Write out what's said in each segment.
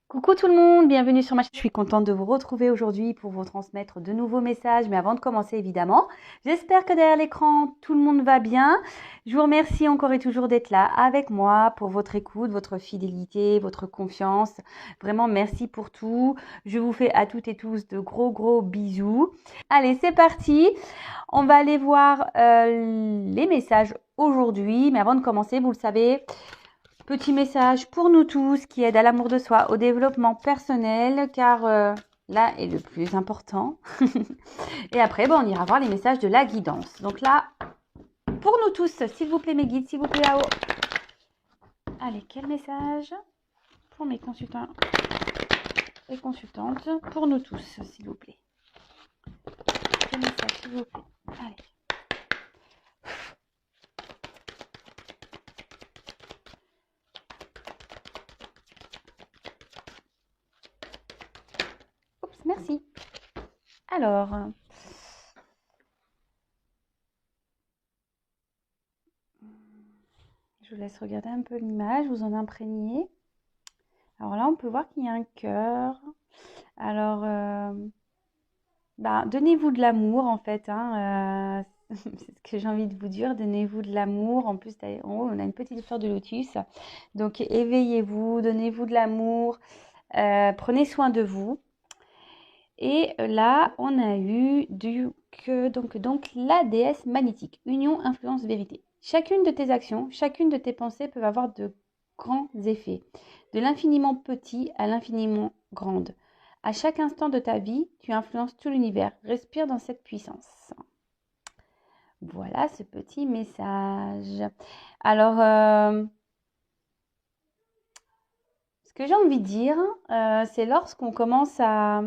Coucou tout le monde, bienvenue sur ma chaîne. Je suis contente de vous retrouver aujourd'hui pour vous transmettre de nouveaux messages. Mais avant de commencer, évidemment, j'espère que derrière l'écran, tout le monde va bien. Je vous remercie encore et toujours d'être là avec moi pour votre écoute, votre fidélité, votre confiance. Vraiment, merci pour tout. Je vous fais à toutes et tous de gros bisous. Allez, c'est parti. On va aller voir les messages aujourd'hui. Mais avant de commencer, vous le savez, petit message pour nous tous qui aide à l'amour de soi, au développement personnel, car là est le plus important. Et après, on ira voir les messages de la guidance. Donc là, pour nous tous, s'il vous plaît mes guides, s'il vous plaît là-haut. Allez, quel message pour mes consultants et consultantes, pour nous tous, s'il vous plaît. Quel message, s'il vous plaît. Allez. Oups, merci. Alors, je vous laisse regarder un peu l'image, vous en imprégnez. Alors là, on peut voir qu'il y a un cœur. Alors, donnez-vous de l'amour en fait. C'est ce que j'ai envie de vous dire. Donnez-vous de l'amour. En plus, en haut, on a une petite fleur de lotus. Donc, éveillez-vous, donnez-vous de l'amour. Prenez soin de vous. Et là, on a eu donc la déesse magnétique. Union, influence, vérité. Chacune de tes actions, chacune de tes pensées peuvent avoir de grands effets. De l'infiniment petit à l'infiniment grande. À chaque instant de ta vie, tu influences tout l'univers. Respire dans cette puissance. Voilà ce petit message. Alors, ce que j'ai envie de dire, c'est lorsqu'on commence à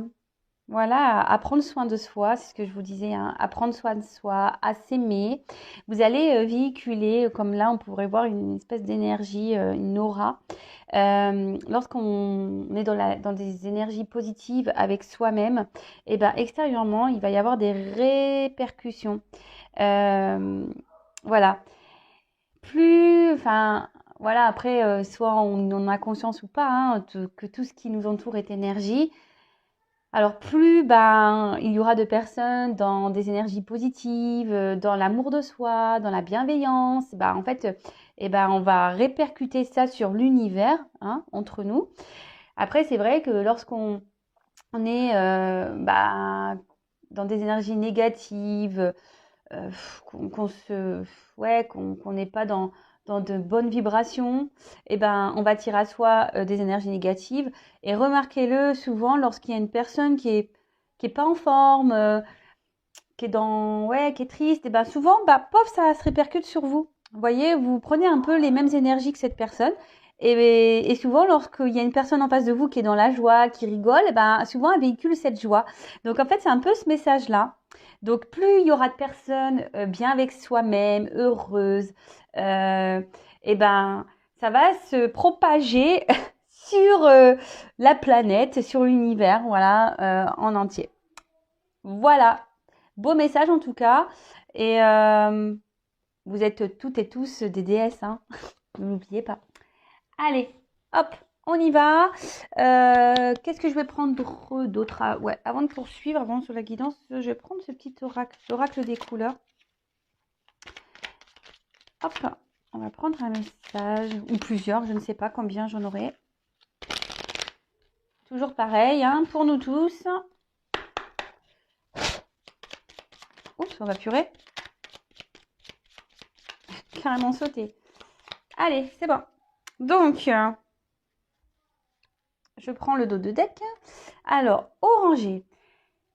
prendre soin de soi, c'est ce que je vous disais, à prendre soin de soi, à s'aimer. Vous allez véhiculer, comme là, on pourrait voir une espèce d'énergie, une aura. Lorsqu'on est dans des énergies positives avec soi-même, et extérieurement, il va y avoir des répercussions. Voilà. Après, soit on en a conscience ou pas, que tout ce qui nous entoure est énergie. Alors plus il y aura de personnes dans des énergies positives, dans l'amour de soi, dans la bienveillance, en fait, on va répercuter ça sur l'univers, entre nous. Après, c'est vrai que lorsqu'on est dans des énergies négatives, qu'on n'est pas dans de bonnes vibrations, on va tirer à soi des énergies négatives. Et remarquez-le souvent lorsqu'il y a une personne qui est pas en forme, qui est triste, souvent, ça se répercute sur vous. Vous voyez, vous prenez un peu les mêmes énergies que cette personne. Et souvent, lorsqu'il y a une personne en face de vous qui est dans la joie, qui rigole, souvent, elle véhicule cette joie. Donc, en fait, c'est un peu ce message-là. Donc, plus il y aura de personnes bien avec soi-même, heureuses, ça va se propager sur la planète, sur l'univers, en entier. Voilà. Beau message en tout cas. Et vous êtes toutes et tous des déesses, n'oubliez pas. Allez, hop, on y va. Qu'est-ce que je vais prendre d'autre? Avant de poursuivre, avant sur la guidance, je vais prendre ce petit oracle, l'oracle des couleurs. Hop, on va prendre un message, ou plusieurs, je ne sais pas combien j'en aurai. Toujours pareil, pour nous tous. Oups, on va purer. Carrément sauter. Allez, c'est bon. Donc, je prends le dos de deck. Alors, orangé.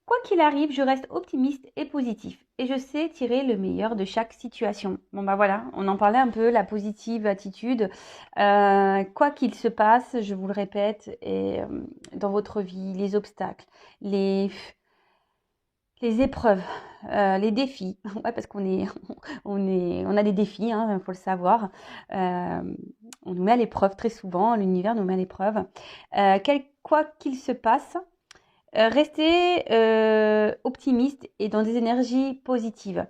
Quoi qu'il arrive, je reste optimiste et positif. Et je sais tirer le meilleur de chaque situation. Bon, voilà, on en parlait un peu, la positive attitude. Quoi qu'il se passe, je vous le répète, et dans votre vie, les obstacles, les épreuves, les défis. Ouais, parce on a des défis, il faut le savoir. On nous met à l'épreuve très souvent, l'univers nous met à l'épreuve. Quoi qu'il se passe, restez optimiste et dans des énergies positives.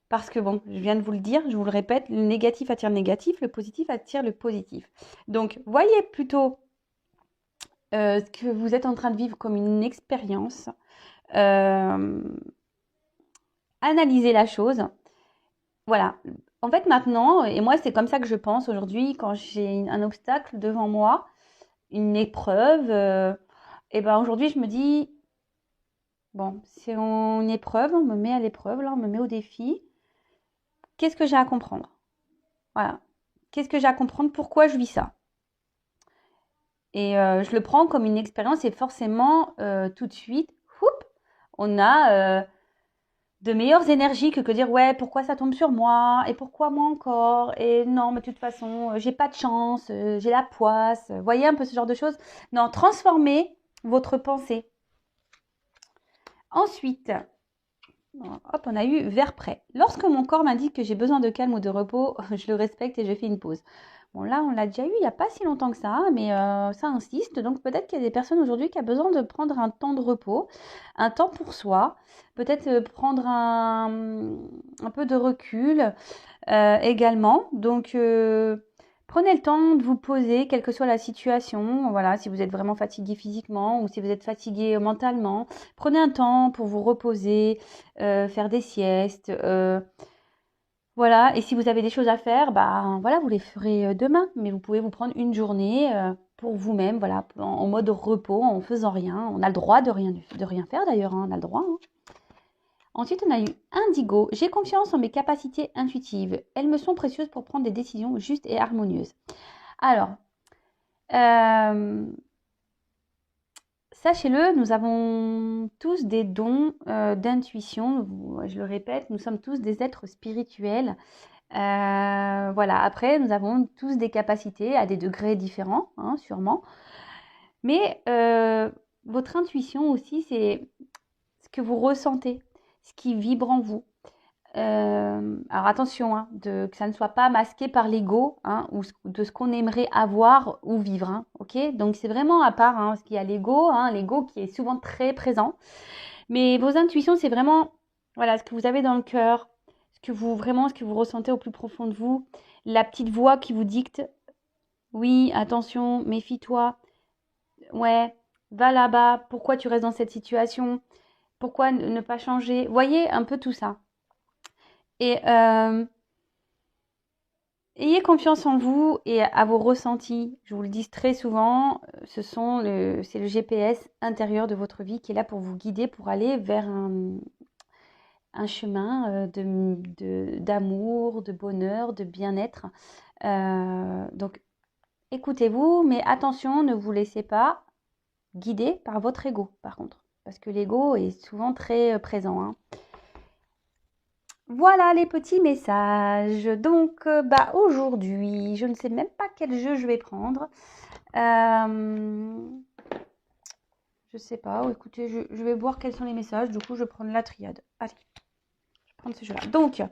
Parce que je viens de vous le dire, je vous le répète, le négatif attire le négatif, le positif attire le positif. Donc, voyez plutôt ce que vous êtes en train de vivre comme une expérience. Euh, Analysez la chose. Voilà. En fait, maintenant, et moi, c'est comme ça que je pense aujourd'hui, quand j'ai un obstacle devant moi, une épreuve, et ben aujourd'hui, je me dis, bon, c'est une épreuve, on me met à l'épreuve, là, on me met au défi. Qu'est-ce que j'ai à comprendre? Voilà. Qu'est-ce que j'ai à comprendre? Pourquoi je vis ça? Et je le prends comme une expérience et forcément, tout de suite, houp, on a de meilleures énergies que dire ouais, pourquoi ça tombe sur moi et pourquoi moi encore et non, mais de toute façon, j'ai pas de chance, j'ai la poisse. Voyez un peu ce genre de choses. Non, transformez votre pensée. Ensuite, hop, on a eu vers prêt. Lorsque mon corps m'indique que j'ai besoin de calme ou de repos, je le respecte et je fais une pause. Bon, là, on l'a déjà eu il n'y a pas si longtemps que ça, mais ça insiste. Donc, peut-être qu'il y a des personnes aujourd'hui qui ont besoin de prendre un temps de repos, un temps pour soi, peut-être prendre un peu de recul également. Donc, prenez le temps de vous poser, quelle que soit la situation. Voilà, si vous êtes vraiment fatigué physiquement ou si vous êtes fatigué mentalement, prenez un temps pour vous reposer, faire des siestes. Voilà, et si vous avez des choses à faire, bah voilà, vous les ferez demain, mais vous pouvez vous prendre une journée pour vous-même, voilà, en mode repos, en faisant rien. On a le droit de rien faire d'ailleurs, hein, on a le droit. Hein. Ensuite, on a eu Indigo. J'ai confiance en mes capacités intuitives. Elles me sont précieuses pour prendre des décisions justes et harmonieuses. Alors, sachez-le, nous avons tous des dons d'intuition. Je le répète, nous sommes tous des êtres spirituels. Voilà. Après, nous avons tous des capacités à des degrés différents, hein, sûrement. Mais votre intuition aussi, c'est ce que vous ressentez, ce qui vibre en vous. Alors attention, hein, que ça ne soit pas masqué par l'ego, hein, ou de ce qu'on aimerait avoir ou vivre. Hein, ok. Donc c'est vraiment à part, hein, parce qu'il y a l'ego, hein, l'ego qui est souvent très présent. Mais vos intuitions, c'est vraiment voilà, ce que vous avez dans le cœur, ce que vous ressentez au plus profond de vous, la petite voix qui vous dicte, oui, attention, méfie-toi, ouais, va là-bas, pourquoi tu restes dans cette situation, pourquoi ne pas changer, voyez un peu tout ça. Et ayez confiance en vous et à vos ressentis. Je vous le dis très souvent, c'est le GPS intérieur de votre vie qui est là pour vous guider, pour aller vers un chemin d'amour, de bonheur, de bien-être. Donc, écoutez-vous, mais attention, ne vous laissez pas guider par votre ego, par contre. Parce que l'ego est souvent très présent. Hein. Voilà les petits messages. Donc, aujourd'hui, je ne sais même pas quel jeu je vais prendre. Je sais pas. Écoutez, je vais voir quels sont les messages. Du coup, je vais prendre la triade. Allez, je vais prendre ce jeu-là. Donc,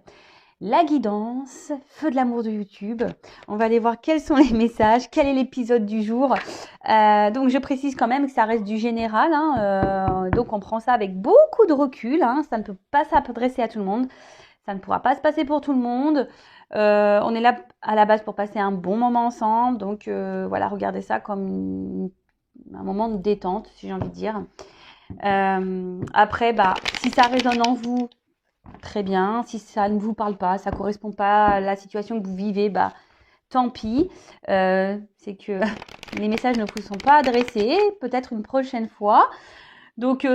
la guidance, feu de l'amour de YouTube. On va aller voir quels sont les messages, quel est l'épisode du jour. Donc, je précise quand même que ça reste du général. Hein, donc, on prend ça avec beaucoup de recul. Hein, ça ne peut pas s'adresser à tout le monde. Ça ne pourra pas se passer pour tout le monde. On est là à la base pour passer un bon moment ensemble. Donc voilà, regardez ça comme un moment de détente, si j'ai envie de dire. Après, si ça résonne en vous, très bien. Si ça ne vous parle pas, ça ne correspond pas à la situation que vous vivez, tant pis. C'est que les messages ne vous sont pas adressés. Peut-être une prochaine fois. Donc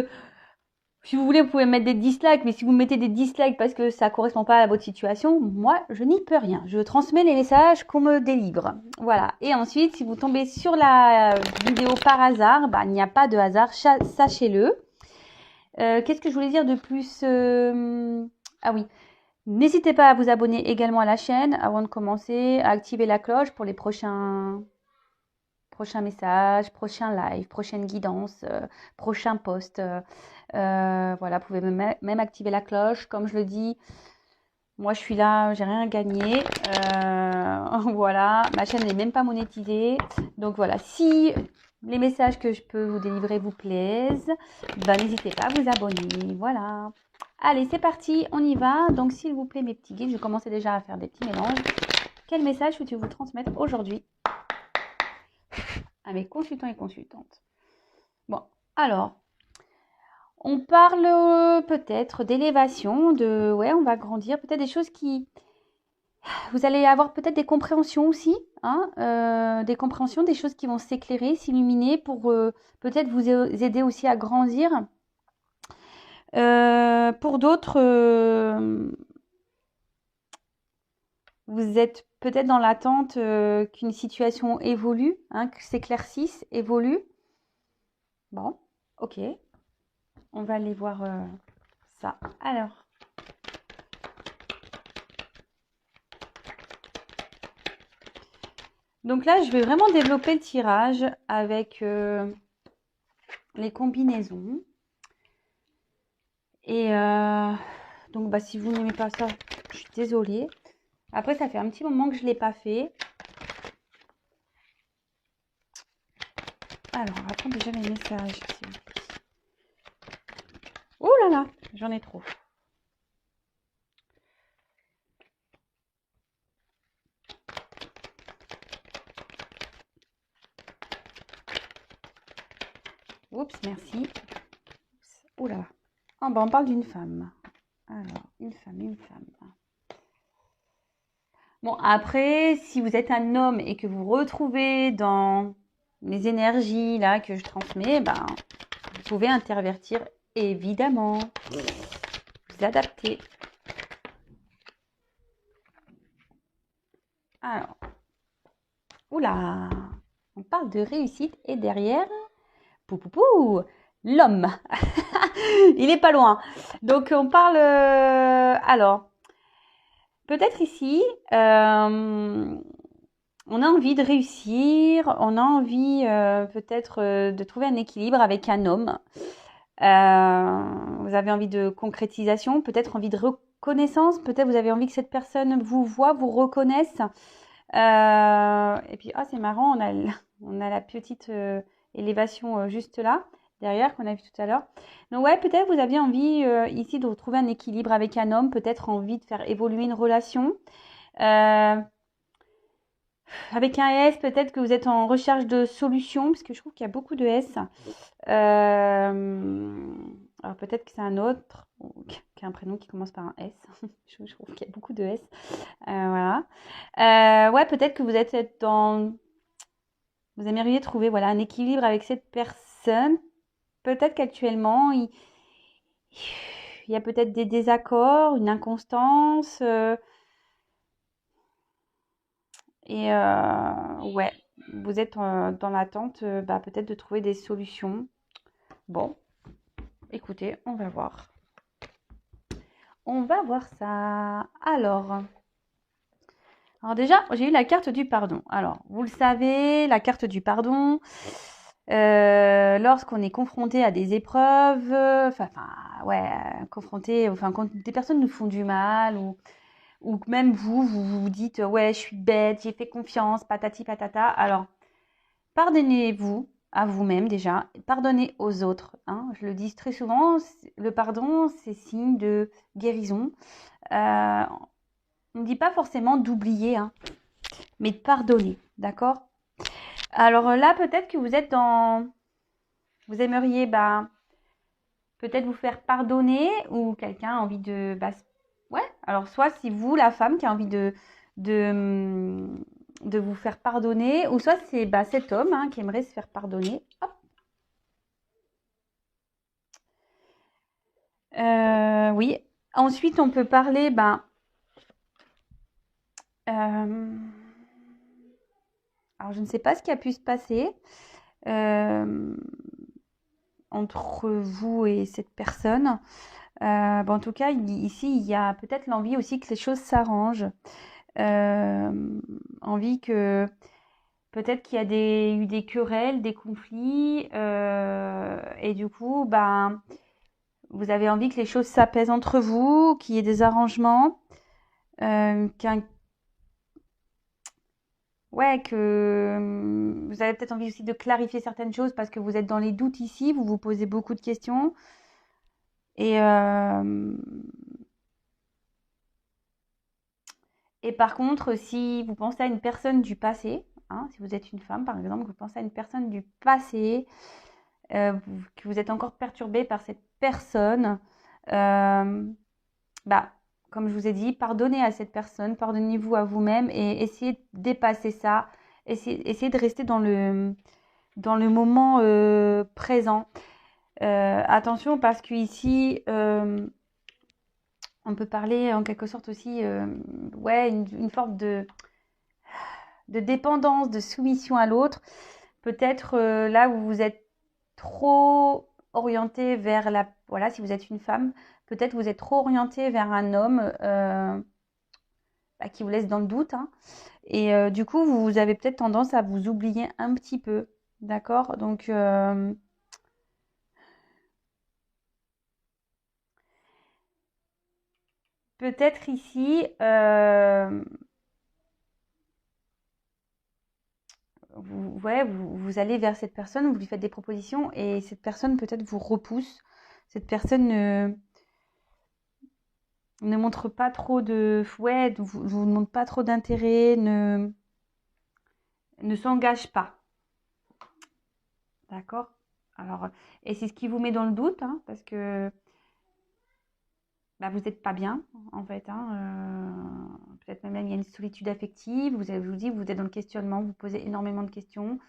si vous voulez, vous pouvez mettre des dislikes, mais si vous mettez des dislikes parce que ça ne correspond pas à votre situation, moi, je n'y peux rien. Je transmets les messages qu'on me délivre. Voilà. Et ensuite, si vous tombez sur la vidéo par hasard, il n'y a pas de hasard, sachez-le. Qu'est-ce que je voulais dire de plus Ah oui. N'hésitez pas à vous abonner également à la chaîne avant de commencer, à activer la cloche pour les prochains messages, prochains lives, prochaines guidances, prochains posts. Voilà, vous pouvez même activer la cloche. Comme je le dis, moi je suis là, j'ai rien gagné. Voilà, ma chaîne n'est même pas monétisée. Donc voilà, si les messages que je peux vous délivrer vous plaisent, n'hésitez pas à vous abonner. Voilà. Allez, c'est parti, on y va. Donc s'il vous plaît, mes petits guides, je commençais déjà à faire des petits mélanges. Quel message peux-tu vous transmettre aujourd'hui à mes consultants et consultantes? Bon, alors, on parle peut-être d'élévation, ouais, on va grandir, peut-être des choses qui... Vous allez avoir peut-être des compréhensions aussi, hein, des compréhensions, des choses qui vont s'éclairer, s'illuminer pour peut-être vous aider aussi à grandir. Pour d'autres, vous êtes peut-être dans l'attente qu'une situation évolue, hein, que s'éclaircisse, évolue. Bon, ok. On va aller voir ça. Alors, donc là, je vais vraiment développer le tirage avec les combinaisons. Et donc, bah, si vous n'aimez pas ça, je suis désolée. Après, ça fait un petit moment que je ne l'ai pas fait. Alors, on va prendre déjà mes messages. Oh là là, j'en ai trop. Oups, merci. Oh là là. Ah, bah, on parle d'une femme. Alors, une femme. Bon, après, si vous êtes un homme et que vous retrouvez dans les énergies là que je transmets, ben, vous pouvez intervertir, évidemment. Vous adapter. Alors, oula, on parle de réussite et derrière, l'homme. Il est pas loin. Donc, on parle... alors, peut-être ici, on a envie de réussir, on a envie peut-être de trouver un équilibre avec un homme. Vous avez envie de concrétisation, peut-être envie de reconnaissance, peut-être vous avez envie que cette personne vous voit, vous reconnaisse. Et puis, c'est marrant, on a la petite élévation juste là, derrière, qu'on a vu tout à l'heure. Donc ouais, peut-être vous aviez envie ici de retrouver un équilibre avec un homme, peut-être envie de faire évoluer une relation. Avec un S, peut-être que vous êtes en recherche de solutions, parce que je trouve qu'il y a beaucoup de S. Alors peut-être que c'est un autre qui a un prénom qui commence par un S. Je trouve qu'il y a beaucoup de S. Voilà. Ouais, peut-être que vous êtes dans... Vous aimeriez trouver voilà, un équilibre avec cette personne. Peut-être qu'actuellement, il y a peut-être des désaccords, une inconstance. Ouais, vous êtes dans l'attente peut-être de trouver des solutions. Bon, écoutez, on va voir. On va voir ça. Alors déjà, j'ai eu la carte du pardon. Alors, vous le savez, la carte du pardon, lorsqu'on est confronté à des épreuves, quand des personnes nous font du mal ou même vous dites ouais, je suis bête, j'ai fait confiance, patati patata. Alors, pardonnez-vous à vous-même déjà, pardonnez aux autres. Hein. Je le dis très souvent, le pardon, c'est signe de guérison. On ne dit pas forcément d'oublier, hein, mais de pardonner, d'accord? Alors là, peut-être que vous êtes dans... Vous aimeriez peut-être vous faire pardonner ou quelqu'un a envie de... ouais, alors soit si vous, la femme, qui a envie de vous faire pardonner, ou soit c'est cet homme qui aimerait se faire pardonner. Hop. Oui. Ensuite, on peut parler... alors, je ne sais pas ce qui a pu se passer entre vous et cette personne. En tout cas, ici, il y a peut-être l'envie aussi que les choses s'arrangent. Envie que peut-être qu'il y a eu des querelles, des conflits, et du coup, vous avez envie que les choses s'apaisent entre vous, qu'il y ait des arrangements, que vous avez peut-être envie aussi de clarifier certaines choses parce que vous êtes dans les doutes ici, vous vous posez beaucoup de questions. Et par contre, si vous pensez à une personne du passé, si vous êtes une femme par exemple, vous pensez à une personne du passé que vous êtes encore perturbé par cette personne, euh, bah, comme je vous ai dit, pardonnez à cette personne, pardonnez-vous à vous-même et essayez de dépasser ça. Essayez de rester dans le moment présent. Attention parce qu'ici, on peut parler en quelque sorte aussi, ouais, une forme de dépendance, de soumission à l'autre. Peut-être là où vous êtes trop orienté vers la... Voilà, si vous êtes une femme, peut-être vous êtes trop orienté vers un homme qui vous laisse dans le doute. Hein. Et du coup, vous avez peut-être tendance à vous oublier un petit peu. D'accord? Donc, peut-être ici, vous allez vers cette personne, vous lui faites des propositions et cette personne peut-être vous repousse. Cette personne ne montre pas trop de... Ouais, vous ne montre pas trop d'intérêt, ne s'engage pas. D'accord? Alors, et c'est ce qui vous met dans le doute, hein, parce que bah, vous n'êtes pas bien, en fait. Hein, peut-être même il y a une solitude affective. Je vous dis, vous êtes dans le questionnement, vous posez énormément de questions.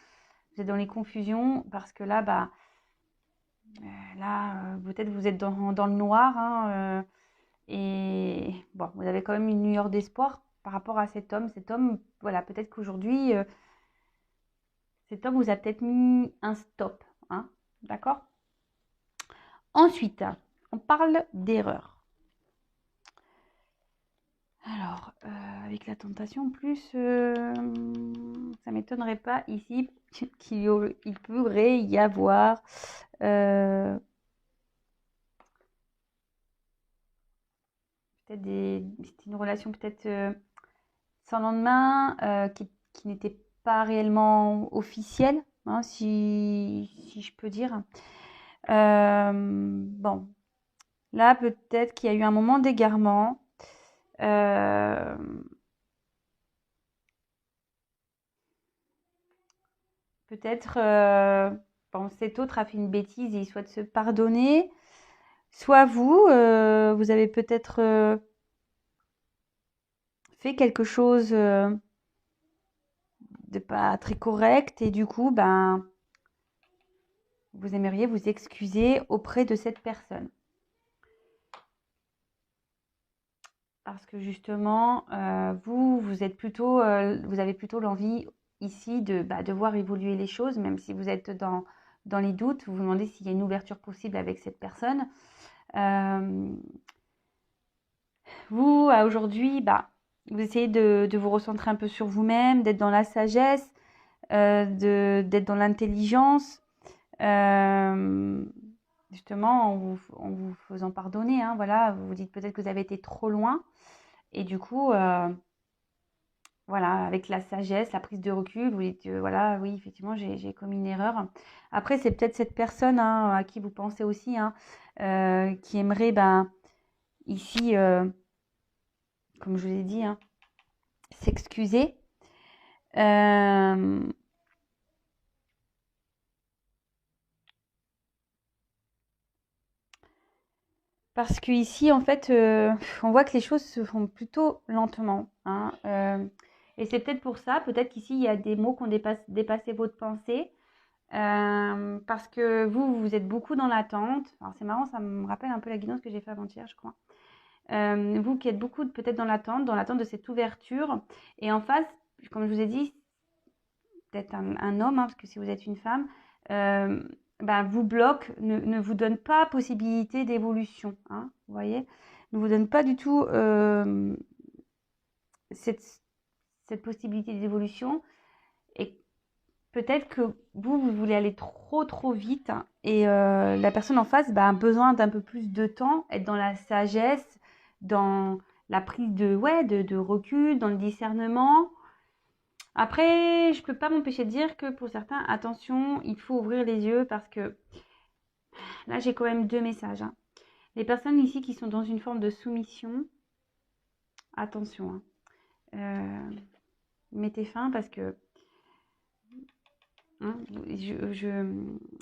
Vous êtes dans les confusions parce que là, peut-être vous êtes dans le noir. Hein, et bon, vous avez quand même une lueur d'espoir par rapport à cet homme. Cet homme, voilà, peut-être qu'aujourd'hui, cet homme vous a peut-être mis un stop. Hein, d'accord? Ensuite, on parle d'erreur. Alors, avec la tentation, plus, ça ne m'étonnerait pas ici qu'il pourrait y avoir peut-être c'était une relation peut-être sans lendemain, qui n'était pas réellement officielle, hein, si je peux dire. Bon, là, peut-être qu'il y a eu un moment d'égarement. Euh, Peut-être, bon, cet autre a fait une bêtise et il souhaite se pardonner. Soit vous, vous avez peut-être fait quelque chose de pas très correct et du coup, ben, vous aimeriez vous excuser auprès de cette personne. Parce que justement, vous êtes plutôt, vous avez plutôt l'envie ici de voir évoluer les choses, même si vous êtes dans les doutes, vous vous demandez s'il y a une ouverture possible avec cette personne. Vous, aujourd'hui, vous essayez de vous recentrer un peu sur vous-même, d'être dans la sagesse, d'être dans l'intelligence, euh, justement en vous faisant pardonner. Hein, voilà, vous vous dites peut-être que vous avez été trop loin. Et du coup, voilà, avec la sagesse, la prise de recul, vous dites, voilà, oui, effectivement, j'ai commis une erreur. Après, c'est peut-être cette personne hein, à qui vous pensez aussi, hein, qui aimerait, ici, comme je vous ai dit, hein, s'excuser. Euh, Parce que ici, en fait, on voit que les choses se font plutôt lentement. Hein, et c'est peut-être pour ça, peut-être qu'ici, il y a des mots qui ont dépassé votre pensée. Parce que vous êtes beaucoup dans l'attente. Alors c'est marrant, ça me rappelle un peu la guidance que j'ai fait avant-hier, je crois. Vous qui êtes beaucoup peut-être dans l'attente de cette ouverture. Et en face, comme je vous ai dit, peut-être un homme, hein, parce que si vous êtes une femme, euh, vous bloque, ne vous donne pas possibilité d'évolution. Hein, vous voyez, ne vous donne pas du tout cette, cette possibilité d'évolution. Et peut-être que vous voulez aller trop trop vite hein, et la personne en face a besoin d'un peu plus de temps, être dans la sagesse, dans la prise de recul, dans le discernement. Après, je peux pas m'empêcher de dire que pour certains, attention, il faut ouvrir les yeux parce que là, j'ai quand même deux messages. Hein. Les personnes ici qui sont dans une forme de soumission, attention. Hein. Mettez fin parce que hein,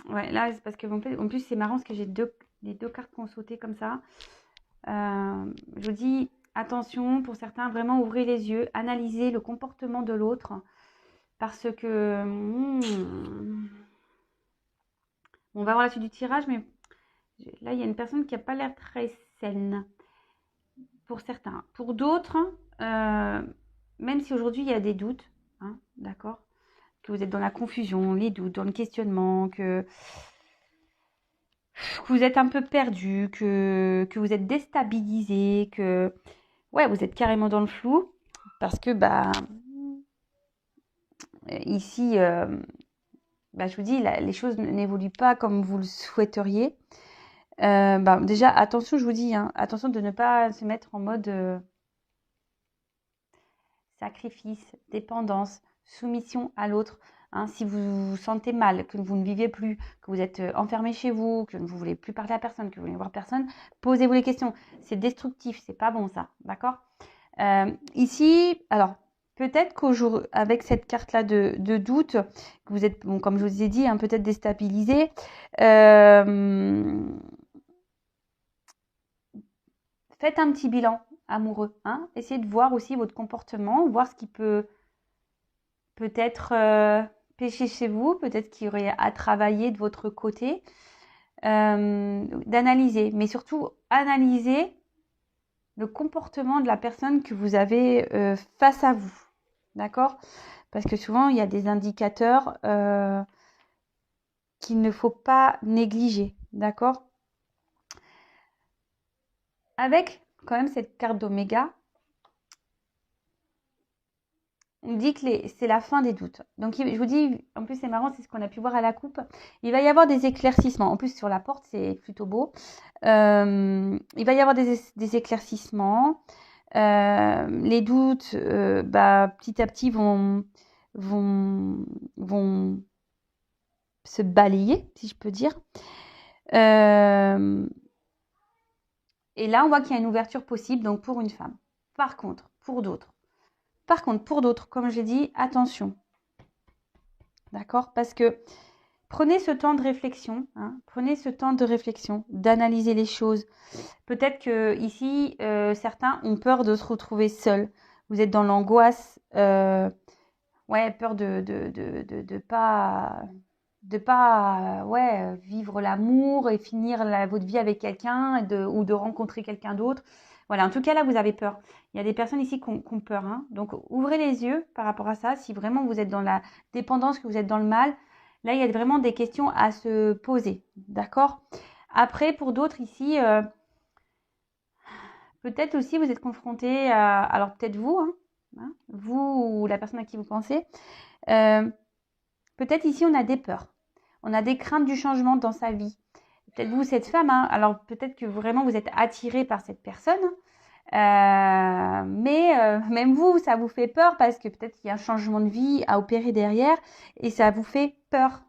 Ouais, là, c'est parce que en plus, c'est marrant parce que j'ai les deux cartes qui ont sauté comme ça. Je vous dis, attention, pour certains, vraiment ouvrez les yeux, analysez le comportement de l'autre. Parce que, on va voir la suite du tirage, mais là, il y a une personne qui n'a pas l'air très saine. Pour certains. Pour d'autres, même si aujourd'hui, il y a des doutes, hein, d'accord, que vous êtes dans la confusion, les doutes, dans le questionnement, que vous êtes un peu perdu, que vous êtes déstabilisé, que ouais, vous êtes carrément dans le flou, parce que bah ici, bah, je vous dis, les choses n'évoluent pas comme vous le souhaiteriez. Bah, déjà, attention, je vous dis, hein, attention de ne pas se mettre en mode sacrifice, dépendance, soumission à l'autre. Hein, si vous vous sentez mal, que vous ne vivez plus, que vous êtes enfermé chez vous, que vous ne voulez plus parler à personne, que vous ne voulez voir personne, posez-vous les questions. C'est destructif, c'est pas bon ça, d'accord? Ici, alors peut-être qu'aujourd'hui, avec cette carte-là de doute, que vous êtes, bon, comme je vous ai dit, hein, peut-être déstabilisé. Faites un petit bilan amoureux. Hein, essayez de voir aussi votre comportement, voir ce qui peut-être pécher chez vous, peut-être qu'il y aurait à travailler de votre côté, d'analyser, mais surtout analyser le comportement de la personne que vous avez face à vous, d'accord? Parce que souvent, il y a des indicateurs qu'il ne faut pas négliger, d'accord? Avec quand même cette carte d'Oméga, on dit que c'est la fin des doutes. Donc, je vous dis, en plus, c'est marrant, c'est ce qu'on a pu voir à la coupe. Il va y avoir des éclaircissements. En plus, sur la porte, c'est plutôt beau. Il va y avoir des éclaircissements. Les doutes, bah, petit à petit, vont se balayer, si je peux dire. Et là, on voit qu'il y a une ouverture possible, donc pour une femme. Par contre, pour d'autres, comme je l'ai dit, attention. D'accord? Parce que prenez ce temps de réflexion, hein, prenez ce temps de réflexion, d'analyser les choses. Peut-être que ici, certains ont peur de se retrouver seuls. Vous êtes dans l'angoisse, ouais, peur de pas ouais, vivre l'amour et finir votre vie avec quelqu'un ou de rencontrer quelqu'un d'autre. Voilà, en tout cas, là, vous avez peur. Il y a des personnes ici qui ont peur. Hein. Donc, ouvrez les yeux par rapport à ça. Si vraiment vous êtes dans la dépendance, que vous êtes dans le mal, là, il y a vraiment des questions à se poser. D'accord? Après, pour d'autres ici, peut-être aussi vous êtes confronté à... Alors, peut-être vous, hein, vous ou la personne à qui vous pensez. Peut-être ici, on a des peurs. On a des craintes du changement dans sa vie. Peut-être vous, cette femme, hein, alors peut-être que vraiment vous êtes attiré par cette personne, mais même vous, ça vous fait peur parce que peut-être qu'il y a un changement de vie à opérer derrière et ça vous fait peur.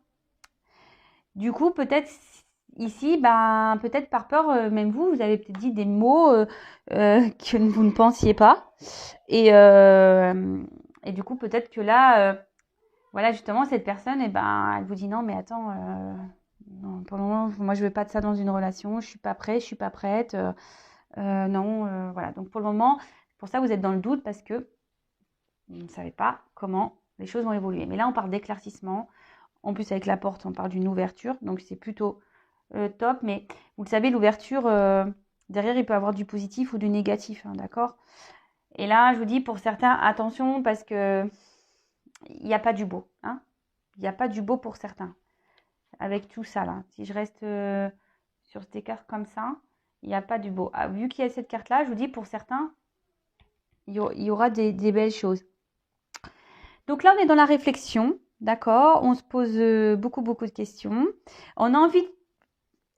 Du coup, peut-être ici, ben, peut-être par peur, même vous avez peut-être dit des mots que vous ne pensiez pas. Et du coup, peut-être que là, voilà, justement, cette personne, eh ben, elle vous dit non, mais attends, non, pour le moment, moi, je veux pas de ça dans une relation, je suis pas prêt, je suis pas prête, non, voilà. Donc, pour le moment, pour ça, vous êtes dans le doute parce que vous ne savez pas comment les choses vont évoluer. Mais là, on parle d'éclaircissement. En plus, avec la porte, on parle d'une ouverture, donc c'est plutôt top. Mais vous le savez, l'ouverture, derrière, il peut y avoir du positif ou du négatif, hein, d'accord? Et là, je vous dis, pour certains, attention, parce que il n'y a pas du beau, hein. Il n'y a pas du beau pour certains. Avec tout ça, là. Si je reste sur ces cartes comme ça, il n'y a pas du beau. Ah, vu qu'il y a cette carte-là, je vous dis, pour certains, il y aura des belles choses. Donc là, on est dans la réflexion, d'accord? On se pose beaucoup de questions. On a envie,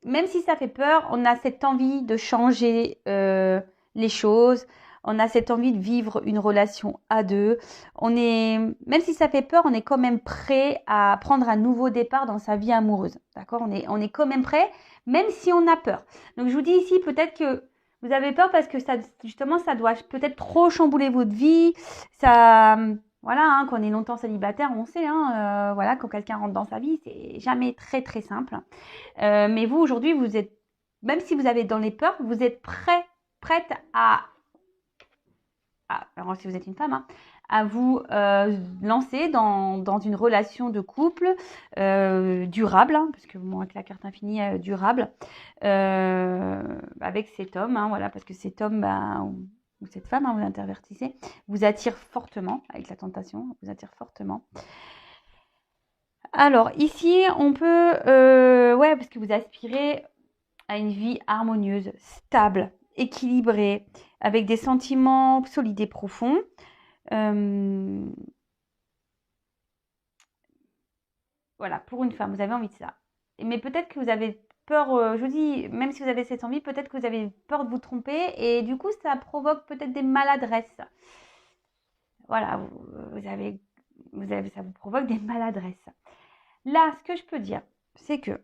même si ça fait peur, on a cette envie de changer les choses. On a cette envie de vivre une relation à deux. Même si ça fait peur, on est quand même prêt à prendre un nouveau départ dans sa vie amoureuse. D'accord? On est quand même prêt, même si on a peur. Donc, je vous dis ici, peut-être que vous avez peur parce que ça, justement, ça doit peut-être trop chambouler votre vie. Ça Voilà, hein, qu'on est longtemps célibataire, on sait, hein, voilà, quand quelqu'un rentre dans sa vie, c'est jamais très très simple. Mais vous, aujourd'hui, vous êtes, même si vous avez dans les peurs, vous êtes prête alors si vous êtes une femme, hein, à vous lancer dans une relation de couple durable, hein, parce que bon, avec la carte infinie durable, avec cet homme, hein, voilà, parce que cet homme, ou cette femme, hein, vous intervertissez, vous attire fortement, avec la tentation, vous attire fortement. Alors ici, on peut, ouais, parce que vous aspirez à une vie harmonieuse, stable, équilibrée, avec des sentiments solides et profonds. Voilà, pour une femme, vous avez envie de ça. Mais peut-être que vous avez peur, je vous dis, même si vous avez cette envie, peut-être que vous avez peur de vous tromper et du coup, ça provoque peut-être des maladresses. Voilà, ça vous provoque des maladresses. Là, ce que je peux dire, c'est que,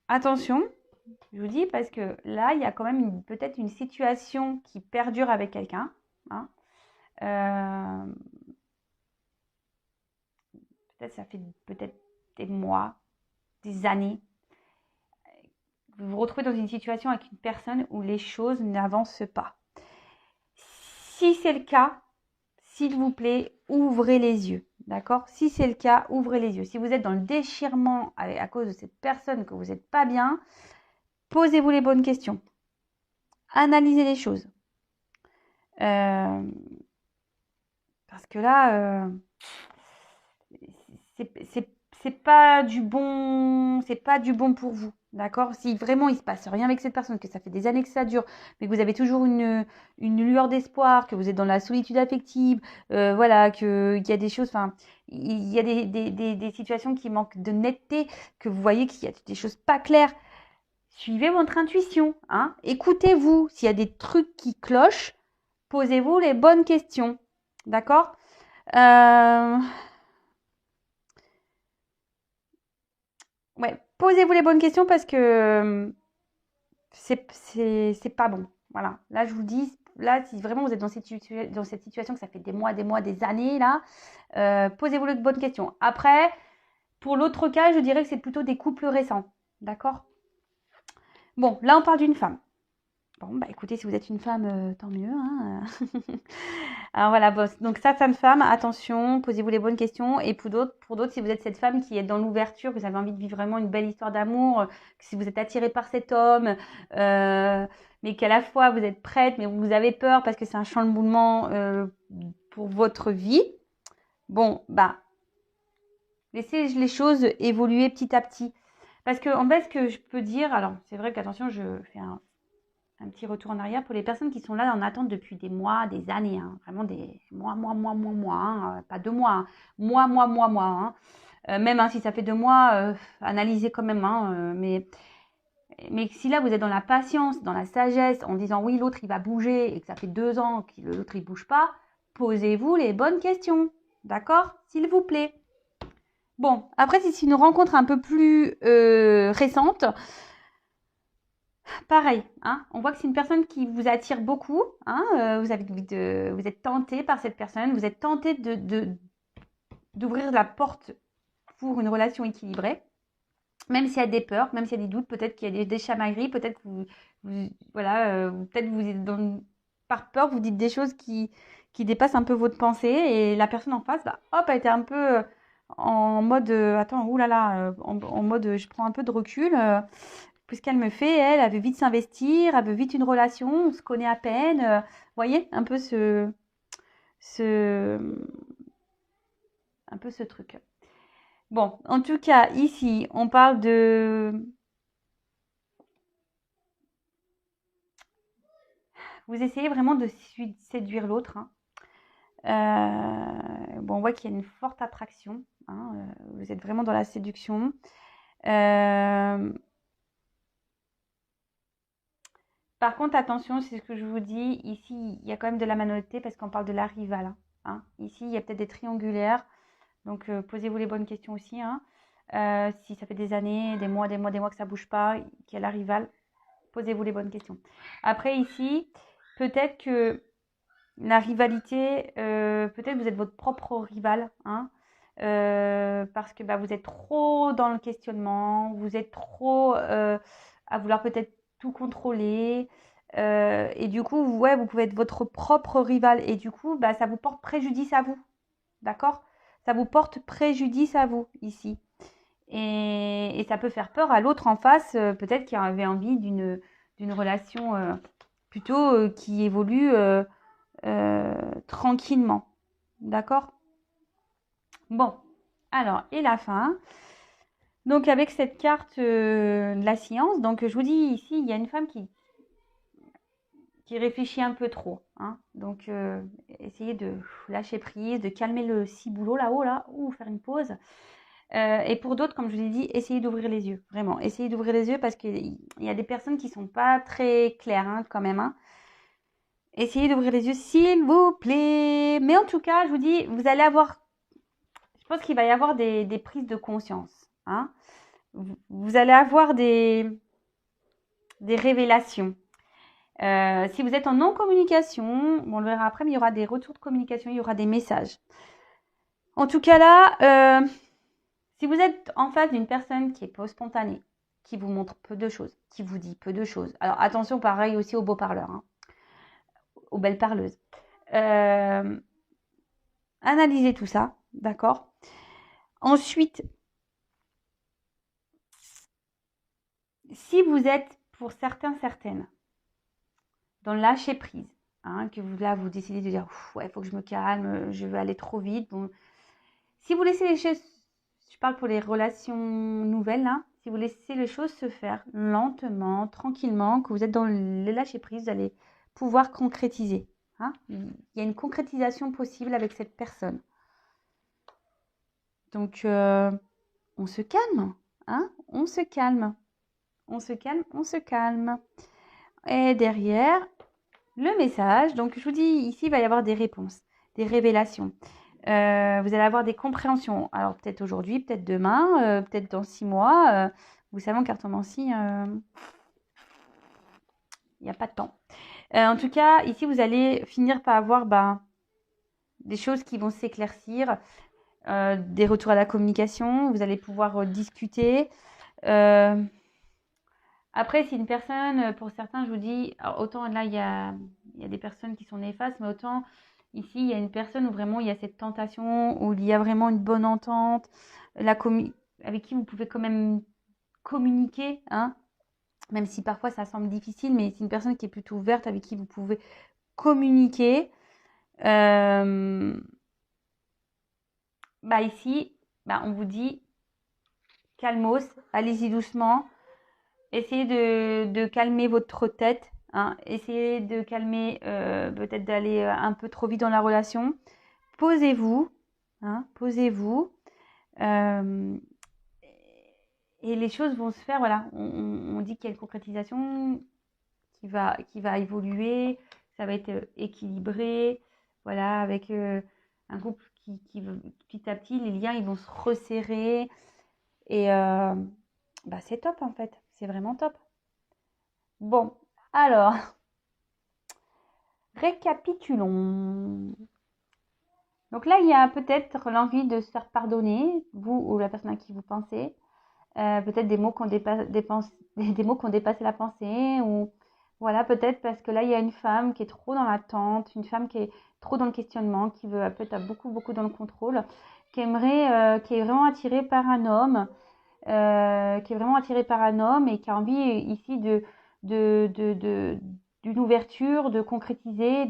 attention, je vous dis, parce que là, il y a quand même peut-être une situation qui perdure avec quelqu'un. Hein. Peut-être ça fait peut-être des mois, des années. Vous vous retrouvez dans une situation avec une personne où les choses n'avancent pas. Si c'est le cas, s'il vous plaît, ouvrez les yeux. D'accord? Si c'est le cas, ouvrez les yeux. Si vous êtes dans le déchirement à cause de cette personne, que vous n'êtes pas bien, posez-vous les bonnes questions. Analysez les choses. Parce que là, c'est pas du bon, pour vous. D'accord? Si vraiment il se passe rien avec cette personne, que ça fait des années que ça dure, mais que vous avez toujours une lueur d'espoir, que vous êtes dans la solitude affective, voilà, qu'il y a des choses, enfin, il y a des situations qui manquent de netteté, que vous voyez qu'il y a des choses pas claires. Suivez votre intuition, hein. Écoutez-vous. S'il y a des trucs qui clochent, posez-vous les bonnes questions. D'accord? Ouais, posez-vous les bonnes questions parce que c'est pas bon. Voilà. Là, je vous dis, là, si vraiment vous êtes dans cette situation, que ça fait des mois, des années, là, posez-vous les bonnes questions. Après, pour l'autre cas, je dirais que c'est plutôt des couples récents. D'accord? Bon, là, on parle d'une femme. Bon, bah écoutez, si vous êtes une femme, tant mieux. Hein. Alors voilà, boss. Donc ça, femme, attention, posez-vous les bonnes questions. Et pour d'autres, si vous êtes cette femme qui est dans l'ouverture, que vous avez envie de vivre vraiment une belle histoire d'amour, que si vous êtes attiré par cet homme, mais qu'à la fois vous êtes prête, mais vous avez peur parce que c'est un chamboulement pour votre vie, bon, bah, laissez les choses évoluer petit à petit. Parce que en fait, ce que je peux dire, alors c'est vrai qu'attention, je fais un petit retour en arrière pour les personnes qui sont là en attente depuis des mois, des années, hein, vraiment des mois, hein, pas 2 mois, hein, mois, hein. Même hein, si ça fait 2 mois, analysez quand même, hein, mais si là vous êtes dans la patience, dans la sagesse, en disant oui l'autre il va bouger et que ça fait 2 ans que l'autre il bouge pas, posez-vous les bonnes questions, d'accord, s'il vous plaît. Bon, après si c'est une rencontre un peu plus récente, pareil, hein, on voit que c'est une personne qui vous attire beaucoup. Hein, vous êtes tenté par cette personne, vous êtes tenté d'ouvrir la porte pour une relation équilibrée, même s'il y a des peurs, même s'il y a des doutes, peut-être qu'il y a des chamailleries, peut-être que voilà, peut-être par peur, vous dites des choses qui dépassent un peu votre pensée et la personne en face, bah, hop, a été un peu en mode attends, oulala, en mode je prends un peu de recul. Puisqu'elle me fait, elle veut vite s'investir, elle veut vite une relation, on se connaît à peine. Vous voyez, un peu ce, un peu ce truc. Bon, en tout cas, ici, on parle de... Vous essayez vraiment de séduire l'autre. Hein. Bon, on voit qu'il y a une forte attraction. Hein, vous êtes vraiment dans la séduction. Par contre, attention, c'est ce que je vous dis. Ici, il y a quand même de la malhonnêteté parce qu'on parle de la rivale. Hein. Ici, il y a peut-être des triangulaires. Donc, posez-vous les bonnes questions aussi. Hein. Si ça fait des années, des mois que ça ne bouge pas, qu'il y a la rivale, posez-vous les bonnes questions. Après, ici, peut-être que La rivalité, peut-être vous êtes votre propre rival, hein, parce que bah, vous êtes trop dans le questionnement, vous êtes trop à vouloir peut-être tout contrôler. Et du coup, ouais, vous pouvez être votre propre rival. Et du coup, bah, ça vous porte préjudice à vous. D'accord? Ça vous porte préjudice à vous ici. Et ça peut faire peur à l'autre en face, peut-être qui avait envie d'une relation plutôt qui évolue tranquillement. D'accord? Bon, alors, et la fin. Donc, avec cette carte de la science, donc je vous dis ici, il y a une femme qui réfléchit un peu trop, hein. Donc, essayez de lâcher prise, de calmer le ciboulot là-haut, là, ou faire une pause. Et pour d'autres, comme je vous l'ai dit, essayez d'ouvrir les yeux, vraiment. Essayez d'ouvrir les yeux parce qu'il y a des personnes qui sont pas très claires, hein, quand même, hein. Essayez d'ouvrir les yeux, s'il vous plaît. Mais en tout cas, je vous dis, vous allez avoir, je pense qu'il va y avoir des prises de conscience, hein. Vous allez avoir des révélations. Si vous êtes en non-communication, bon, on le verra après, mais il y aura des retours de communication, il y aura des messages. En tout cas là, si vous êtes en face d'une personne qui est peu spontanée, qui vous montre peu de choses, qui vous dit peu de choses, alors attention pareil aussi aux beaux parleurs, hein, aux belles parleuses. Analysez tout ça, d'accord? Ensuite, si vous êtes pour certains, certaines, dans le lâcher prise, hein, que vous là vous décidez de dire ouais, il faut que je me calme, je veux aller trop vite. Bon, si vous laissez les choses, je parle pour les relations nouvelles, hein, si vous laissez les choses se faire lentement, tranquillement, que vous êtes dans le lâcher prise, vous allez pouvoir concrétiser, hein. Il y a une concrétisation possible avec cette personne. Donc on se calme, hein, on se calme, on se calme, on se calme. Et derrière, le message, donc je vous dis ici, il va y avoir des réponses, des révélations. Vous allez avoir des compréhensions. Alors peut-être aujourd'hui, peut-être demain, peut-être dans 6 mois. Vous savez, en cartomancie, il n'y a pas de temps. En tout cas, ici, vous allez finir par avoir des choses qui vont s'éclaircir, des retours à la communication. Vous allez pouvoir discuter. Après, si une personne, pour certains, je vous dis, alors autant là, il y a des personnes qui sont néfastes, mais autant ici, il y a une personne où vraiment il y a cette tentation, où il y a vraiment une bonne entente, avec qui vous pouvez quand même communiquer, hein, même si parfois ça semble difficile, mais c'est une personne qui est plutôt ouverte, avec qui vous pouvez communiquer. Ici, on vous dit, calmos, allez-y doucement. Essayez de calmer votre tête, hein. Essayez de calmer, peut-être d'aller un peu trop vite dans la relation. Posez-vous, hein, posez-vous. Et les choses vont se faire, voilà. On dit qu'il y a une concrétisation qui va évoluer. Ça va être équilibré, voilà, avec un couple qui petit à petit, les liens, ils vont se resserrer. Et c'est top, en fait. C'est vraiment top. Bon, alors, récapitulons. Donc là, il y a peut-être l'envie de se faire pardonner, vous ou la personne à qui vous pensez. Peut-être des mots qui ont des mots qui ont dépassé la pensée. Ou voilà, peut-être parce que là, il y a une femme qui est trop dans l'attente, une femme qui est trop dans le questionnement, qui veut peut-être beaucoup, beaucoup dans le contrôle, qui est vraiment attirée par un homme. Qui est vraiment attiré par un homme et qui a envie ici d'une ouverture, de concrétiser,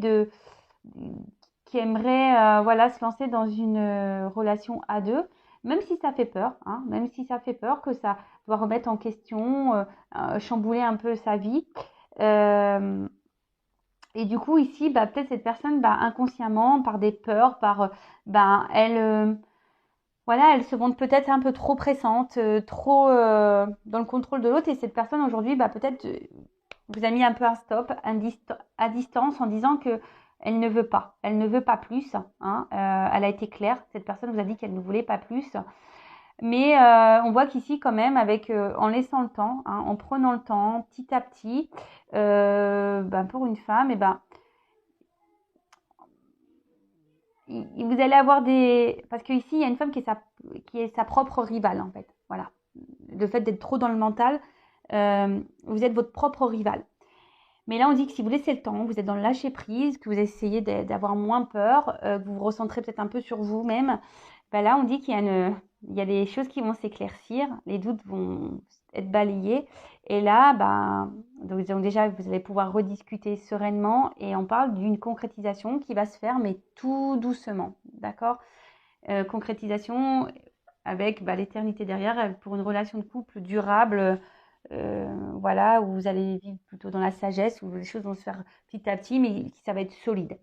qui aimerait voilà, se lancer dans une relation à deux, même si ça fait peur, hein, même si ça fait peur, que ça doit remettre en question, chambouler un peu sa vie. Et du coup, ici, peut-être cette personne, inconsciemment, par des peurs, elle voilà, elle se montre peut-être un peu trop pressante, trop dans le contrôle de l'autre. Et cette personne aujourd'hui, peut-être vous a mis un peu un stop à distance en disant que elle ne veut pas. Elle ne veut pas plus, hein. Elle a été claire. Cette personne vous a dit qu'elle ne voulait pas plus. Mais on voit qu'ici, quand même, en laissant le temps, hein, en prenant le temps, petit à petit, pour une femme, vous allez avoir des... Parce qu'ici, il y a une femme qui est sa propre rivale, en fait. Voilà. Le fait d'être trop dans le mental, vous êtes votre propre rival. Mais là, on dit que si vous laissez le temps, vous êtes dans le lâcher prise, que vous essayez d'avoir moins peur, que vous vous recentrez peut-être un peu sur vous-même, ben là, on dit il y a des choses qui vont s'éclaircir, les doutes vont être balayés. Et là, donc déjà, vous allez pouvoir rediscuter sereinement et on parle d'une concrétisation qui va se faire, mais tout doucement, d'accord? Concrétisation avec l'éternité derrière pour une relation de couple durable. Voilà, où vous allez vivre plutôt dans la sagesse, où les choses vont se faire petit à petit, mais ça va être solide.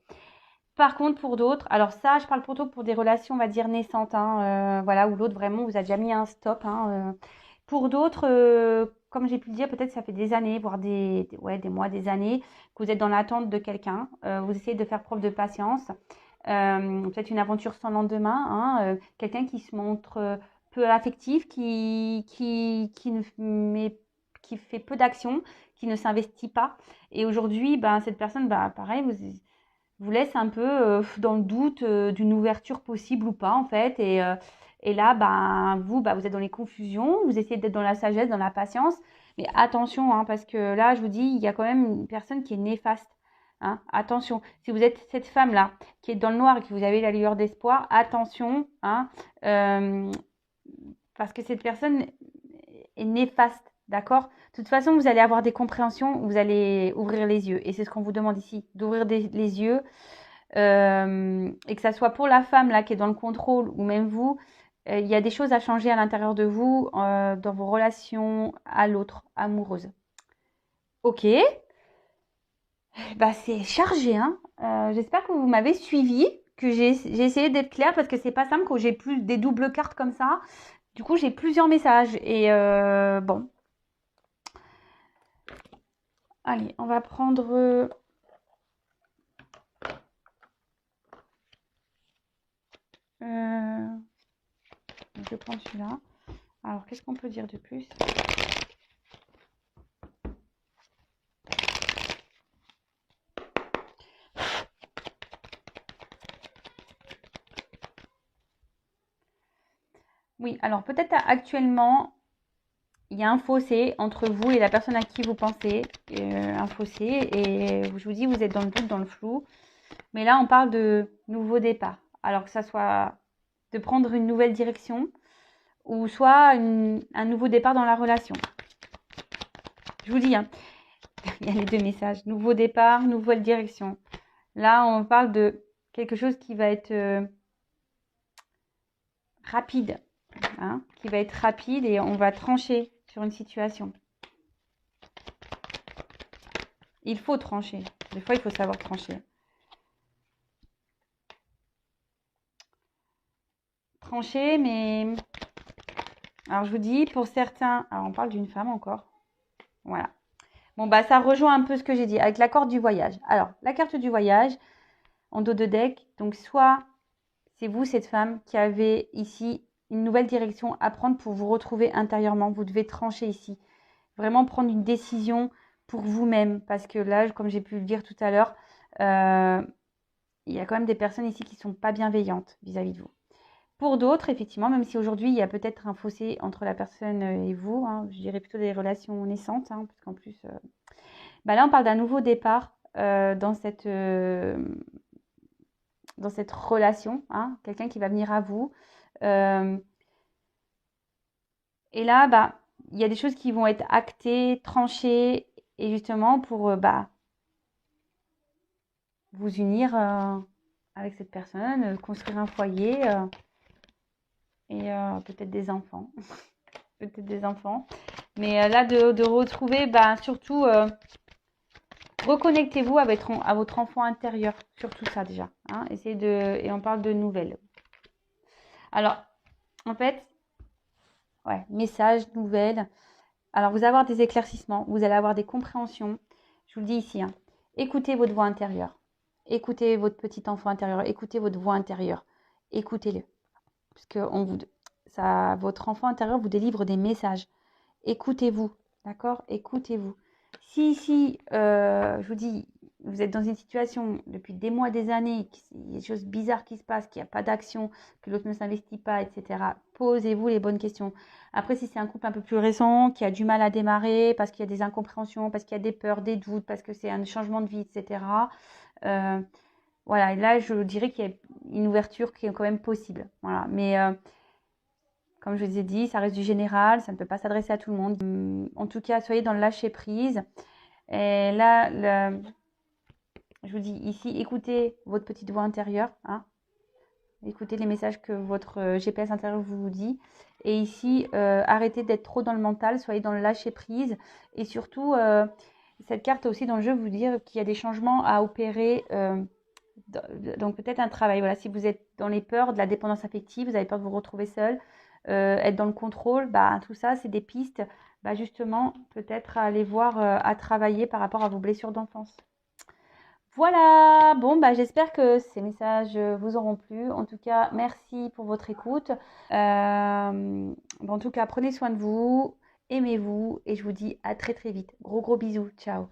Par contre, pour d'autres, alors ça, je parle plutôt pour des relations, on va dire, naissantes, hein, voilà, où l'autre, vraiment, vous a déjà mis un stop. Hein. Pour d'autres, comme j'ai pu le dire, peut-être ça fait des années, voire des mois, des années, que vous êtes dans l'attente de quelqu'un. Vous essayez de faire preuve de patience. Peut-être une aventure sans lendemain, hein, quelqu'un qui se montre peu affectif, qui fait peu d'actions, qui ne s'investit pas. Et aujourd'hui, cette personne, pareil, vous laisse un peu dans le doute d'une ouverture possible ou pas, en fait. Et là, vous êtes dans les confusions, vous essayez d'être dans la sagesse, dans la patience. Mais attention, hein, parce que là, je vous dis, il y a quand même une personne qui est néfaste. Hein. Attention, si vous êtes cette femme-là qui est dans le noir et que vous avez la lueur d'espoir, attention, hein, parce que cette personne est néfaste, d'accord? De toute façon, vous allez avoir des compréhensions, vous allez ouvrir les yeux. Et c'est ce qu'on vous demande ici, d'ouvrir les yeux. Et que ça soit pour la femme là qui est dans le contrôle ou même vous, il y a des choses à changer à l'intérieur de vous, dans vos relations à l'autre, amoureuses. Ok, c'est chargé, hein. J'espère que vous m'avez suivi, que j'ai essayé d'être claire parce que c'est pas simple quand j'ai plus des doubles cartes comme ça. Du coup, j'ai plusieurs messages et bon. Allez, on va prendre... je vais prendre celui-là. Alors, qu'est-ce qu'on peut dire de plus? Oui, alors peut-être actuellement, il y a un fossé entre vous et la personne à qui vous pensez. Un fossé. Et je vous dis, vous êtes dans le doute, dans le flou. Mais là, on parle de nouveau départ. Alors que ça soit de prendre une nouvelle direction ou soit un nouveau départ dans la relation. Je vous dis, hein, il y a les deux messages. Nouveau départ, nouvelle direction. Là, on parle de quelque chose qui va être rapide. Hein, qui va être rapide et on va trancher sur une situation. Il faut trancher. Des fois, il faut savoir trancher. Trancher, mais... Alors, je vous dis, pour certains... Alors, on parle d'une femme encore. Voilà. Bon, ça rejoint un peu ce que j'ai dit avec la carte du voyage. Alors, la carte du voyage, en dos de deck. Donc, soit c'est vous, cette femme, qui avez ici une nouvelle direction à prendre pour vous retrouver intérieurement. Vous devez trancher ici. Vraiment prendre une décision pour vous-même. Parce que là, comme j'ai pu le dire tout à l'heure, il y a quand même des personnes ici qui ne sont pas bienveillantes vis-à-vis de vous. Pour d'autres, effectivement, même si aujourd'hui, il y a peut-être un fossé entre la personne et vous, hein, je dirais plutôt des relations naissantes, hein, parce qu'en plus, là, on parle d'un nouveau départ dans cette relation, hein, quelqu'un qui va venir à vous. Et là, il y a des choses qui vont être actées, tranchées, et justement pour vous unir avec cette personne, construire un foyer et peut-être des enfants. Peut-être des enfants. Mais là, de retrouver, surtout, reconnectez-vous à votre enfant intérieur. Surtout ça déjà. Hein, et on parle de nouvelles. Alors, en fait, message, nouvelles. Alors, vous allez avoir des éclaircissements, vous allez avoir des compréhensions. Je vous le dis ici, hein, écoutez votre voix intérieure. Écoutez votre petit enfant intérieur. Écoutez votre voix intérieure. Écoutez-le. Parce que votre enfant intérieur vous délivre des messages. Écoutez-vous. D'accord? Écoutez-vous. Si, je vous dis, vous êtes dans une situation depuis des mois, des années, il y a des choses bizarres qui se passent, qu'il n'y a pas d'action, que l'autre ne s'investit pas, etc., posez-vous les bonnes questions. Après, si c'est un couple un peu plus récent, qui a du mal à démarrer, parce qu'il y a des incompréhensions, parce qu'il y a des peurs, des doutes, parce que c'est un changement de vie, etc., voilà, et là, je dirais qu'il y a une ouverture qui est quand même possible. Voilà. Mais comme je vous ai dit, ça reste du général, ça ne peut pas s'adresser à tout le monde. En tout cas, soyez dans le lâcher-prise. Et là, je vous dis ici, écoutez votre petite voix intérieure. Hein. Écoutez les messages que votre GPS intérieur vous dit. Et ici, arrêtez d'être trop dans le mental, soyez dans le lâcher-prise. Et surtout, cette carte aussi dans le jeu vous dire qu'il y a des changements à opérer. Donc peut-être un travail. Voilà, si vous êtes dans les peurs de la dépendance affective, vous avez peur de vous retrouver seul, être dans le contrôle, bah, tout ça, c'est des pistes, bah, justement, peut-être à aller voir, à travailler par rapport à vos blessures d'enfance. Voilà, bon, bah, j'espère que ces messages vous auront plu. En tout cas, merci pour votre écoute. Bon, en tout cas, prenez soin de vous, aimez-vous et je vous dis à très très vite. Gros gros bisous, ciao.